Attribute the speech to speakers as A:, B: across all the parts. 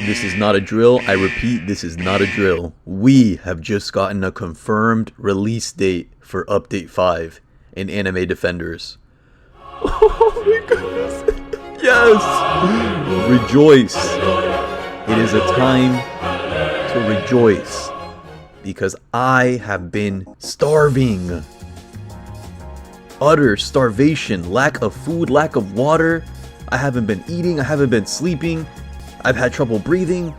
A: This is not a drill. I repeat, this is not a drill. We have just gotten a confirmed release date for Update 5 in Anime Defenders. Oh my goodness. Yes! Rejoice. It is a time to rejoice. Because I have been starving. Utter starvation, lack of food, lack of water. I haven't been eating, I haven't been sleeping. I've had trouble breathing.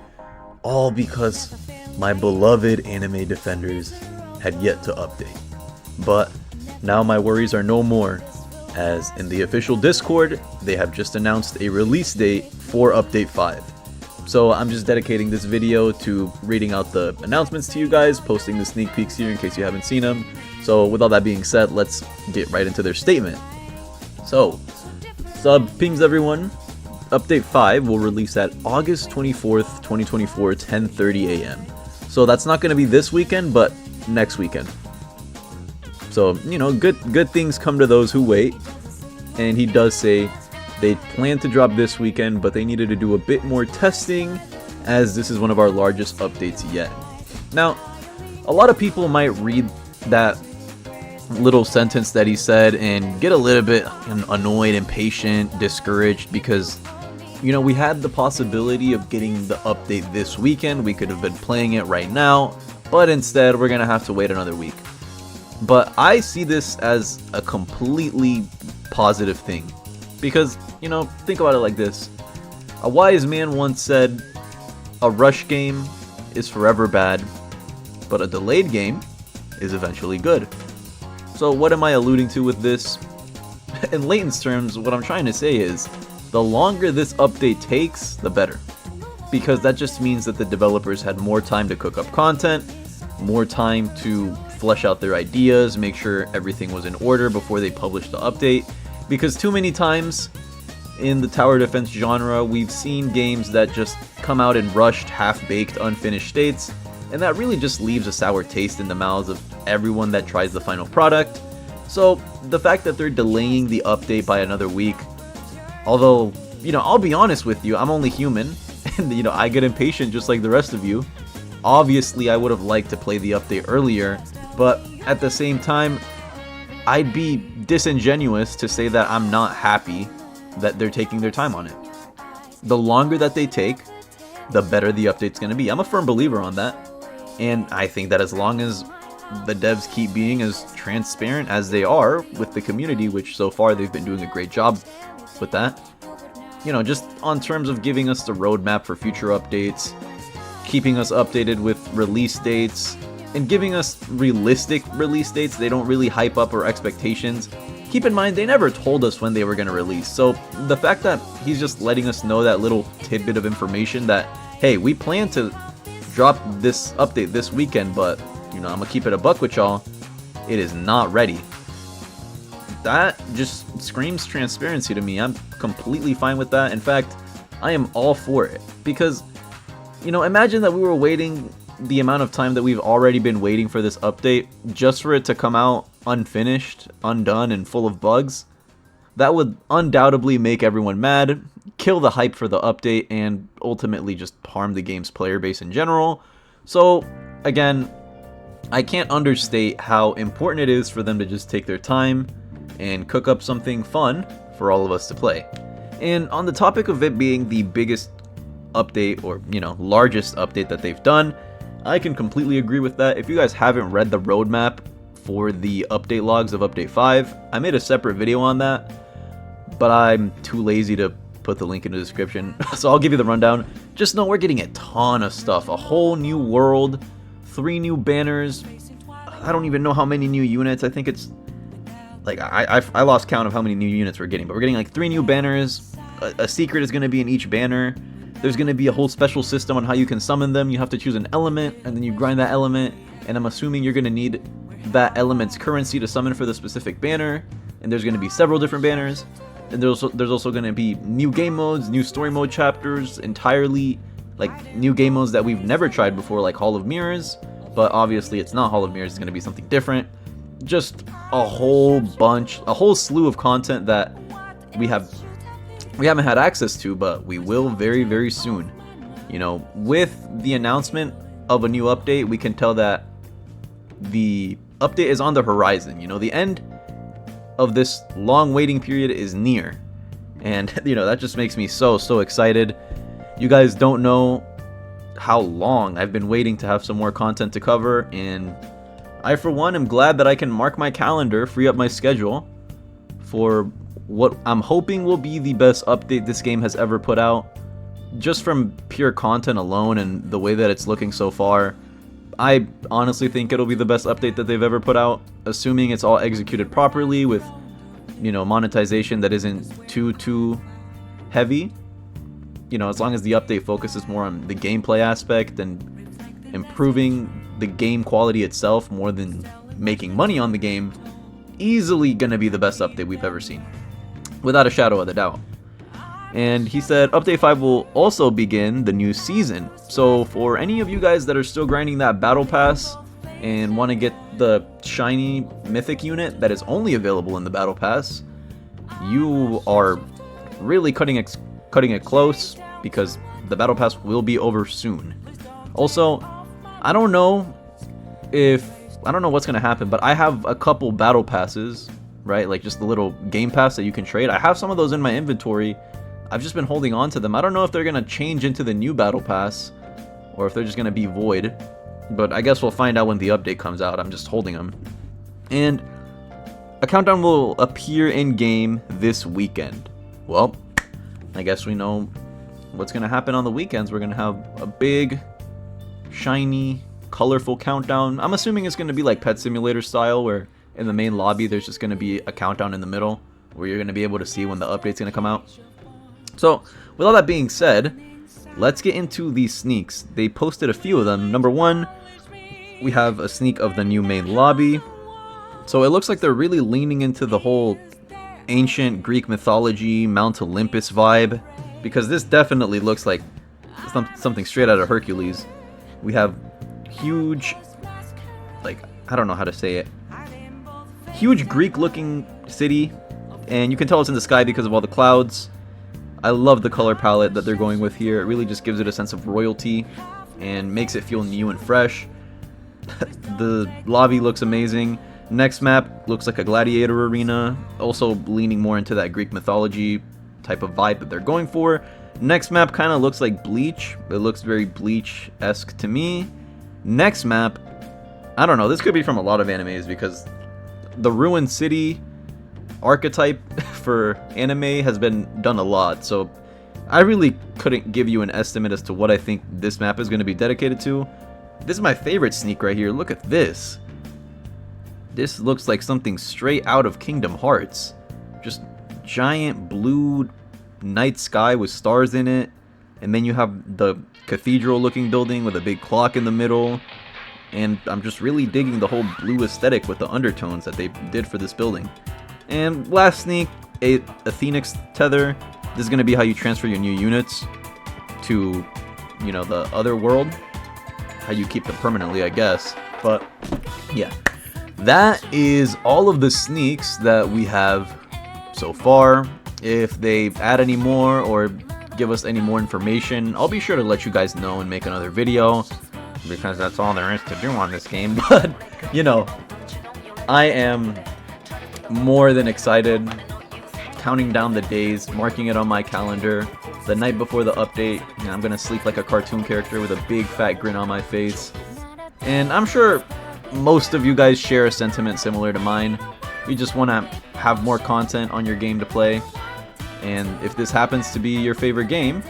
A: All because my beloved Anime Defenders had yet to update. But now my worries are no more, as in the official Discord, they have just announced a release date for Update 5. So I'm just dedicating this video to reading out the announcements to you guys, posting the sneak peeks here in case you haven't seen them. So with all that being said, let's get right into their statement. So, sub pings everyone. Update 5 will release at August 24th, 2024, 10:30 a.m. So that's not going to be this weekend, but next weekend. So, you know, good things come to those who wait. And he does say they plan to drop this weekend, but they needed to do a bit more testing, as this is one of our largest updates yet. Now, a lot of people might read that little sentence that he said and get a little bit annoyed, impatient, discouraged, because, you know, we had the possibility of getting the update this weekend. We could have been playing it right now, but instead we're gonna have to wait another week. But I see this as a completely positive thing, because, you know, think about it like this. A wise man once said, a rush game is forever bad, but a delayed game is eventually good. So what am I alluding to with this? In layman's terms, what I'm trying to say is, the longer this update takes, the better. Because that just means that the developers had more time to cook up content, more time to flesh out their ideas, make sure everything was in order before they published the update. Because too many times in the tower defense genre, we've seen games that just come out in rushed, half-baked, unfinished states, and that really just leaves a sour taste in the mouths of everyone that tries the final product. So the fact that they're delaying the update by another week, although, you know, I'll be honest with you, I'm only human, and, you know, I get impatient just like the rest of you. Obviously, I would have liked to play the update earlier, but at the same time, I'd be disingenuous to say that I'm not happy that they're taking their time on it. The longer that they take, the better the update's going to be. I'm a firm believer on that. And I think that as long as the devs keep being as transparent as they are with the community, which so far they've been doing a great job with that, you know, just on terms of giving us the roadmap for future updates, keeping us updated with release dates, and giving us realistic release dates. They don't really hype up our expectations. Keep in mind, they never told us when they were going to release, so the fact that he's just letting us know that little tidbit of information that, hey, we plan to drop this update this weekend, but, you know, I'm gonna keep it a buck with y'all, it is not ready. That just screams transparency to me. I'm completely fine with that. In fact, I am all for it, because, you know, imagine that we were waiting the amount of time that we've already been waiting for this update just for it to come out unfinished, undone, and full of bugs. That would undoubtedly make everyone mad, kill the hype for the update, and ultimately just harm the game's player base in general. So, again, I can't understate how important it is for them to just take their time and cook up something fun for all of us to play. And on the topic of it being the biggest update, or, you know, largest update that they've done, I can completely agree with that. If you guys haven't read the roadmap for the update logs of Update 5, I made a separate video on that, but I'm too lazy to put the link in the description, so I'll give you the rundown. Just know we're getting a ton of stuff, a whole new world, 3 new banners, I don't even know how many new units. I think it's like, I lost count of how many new units we're getting, but we're getting like 3 new banners, a secret is going to be in each banner. There's going to be a whole special system on how you can summon them. You have to choose an element, and then you grind that element, and I'm assuming you're going to need that element's currency to summon for the specific banner, and there's going to be several different banners. And there's also going to be new game modes, new story mode chapters, entirely like new game modes that we've never tried before, like Hall of Mirrors, but obviously it's not Hall of Mirrors, it's going to be something different. Just a whole slew of content that we haven't had access to, but we will very, very soon. You know, with the announcement of a new update, we can tell that the update is on the horizon. You know, the end of this long waiting period is near. And, you know, that just makes me so excited. You guys don't know how long I've been waiting to have some more content to cover, and I, for one, am glad that I can mark my calendar, free up my schedule for what I'm hoping will be the best update this game has ever put out. Just from pure content alone and the way that it's looking so far, I honestly think it'll be the best update that they've ever put out, assuming it's all executed properly with, you know, monetization that isn't too heavy. You know, as long as the update focuses more on the gameplay aspect and improving the game quality itself more than making money on the game, easily gonna be the best update we've ever seen, without a shadow of a doubt. And he said Update 5 will also begin the new season. So for any of you guys that are still grinding that Battle Pass and want to get the shiny mythic unit that is only available in the Battle Pass, you are really cutting it close, because the Battle Pass will be over soon. Also, I don't know what's gonna happen, but I have a couple Battle Passes, right? Like just the little game pass that you can trade. I have some of those in my inventory. I've just been holding on to them. I don't know if they're gonna change into the new Battle Pass or if they're just gonna be void, but I guess we'll find out when the update comes out. I'm just holding them. And a countdown will appear in game this weekend. Well, I guess we know what's gonna happen on the weekends. We're gonna have a big, shiny, colorful countdown. I'm assuming it's gonna be like Pet Simulator style, where in the main lobby there's just gonna be a countdown in the middle where you're gonna be able to see when the update's gonna come out. So, with all that being said, let's get into these sneaks. They posted a few of them. Number one, we have a sneak of the new main lobby. So it looks like they're really leaning into the whole ancient Greek mythology, Mount Olympus vibe, because this definitely looks like something straight out of Hercules. We have huge, like, I don't know how to say it, huge Greek looking city, and you can tell it's in the sky because of all the clouds. I love the color palette that they're going with here. It really just gives it a sense of royalty and makes it feel new and fresh. The lobby looks amazing. Next map looks like a gladiator arena, also leaning more into that Greek mythology type of vibe that they're going for. Next map kind of looks like Bleach. It looks very Bleach-esque to me. Next map, I don't know, this could be from a lot of animes, because the ruined city archetype for anime has been done a lot, so I really couldn't give you an estimate as to what I think this map is going to be dedicated to. This is my favorite sneak right here. Look at this. This looks like something straight out of Kingdom Hearts. Just giant blue night sky with stars in it, and then you have the cathedral looking building with a big clock in the middle, and I'm just really digging the whole blue aesthetic with the undertones that they did for this building. And last sneak, a Phoenix tether. This is going to be how you transfer your new units to, you know, the other world. How you keep them permanently, I guess. But, yeah. That is all of the sneaks that we have so far. If they add any more or give us any more information, I'll be sure to let you guys know and make another video, because that's all there is to do on this game. But, you know, I am more than excited, counting down the days, marking it on my calendar. The night before the update, and I'm gonna sleep like a cartoon character with a big fat grin on my face. And I'm sure most of you guys share a sentiment similar to mine. You just want to have more content on your game to play. And if this happens to be your favorite game,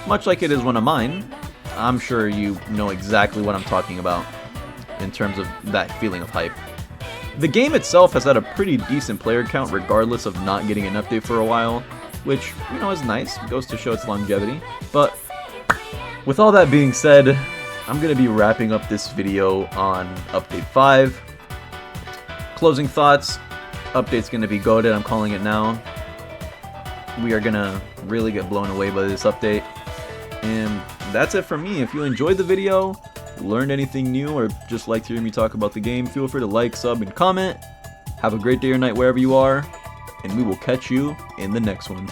A: much like it is one of mine, I'm sure you know exactly what I'm talking about in terms of that feeling of hype. The game itself has had a pretty decent player count regardless of not getting an update for a while, which, you know, is nice. It goes to show its longevity. But with all that being said, I'm going to be wrapping up this video on Update 5. Closing thoughts, update's going to be goated, I'm calling it now. We are going to really get blown away by this update. And that's it for me. If you enjoyed the video, learned anything new, or just liked hearing me talk about the game, feel free to like, sub, and comment. Have a great day or night wherever you are, and we will catch you in the next one.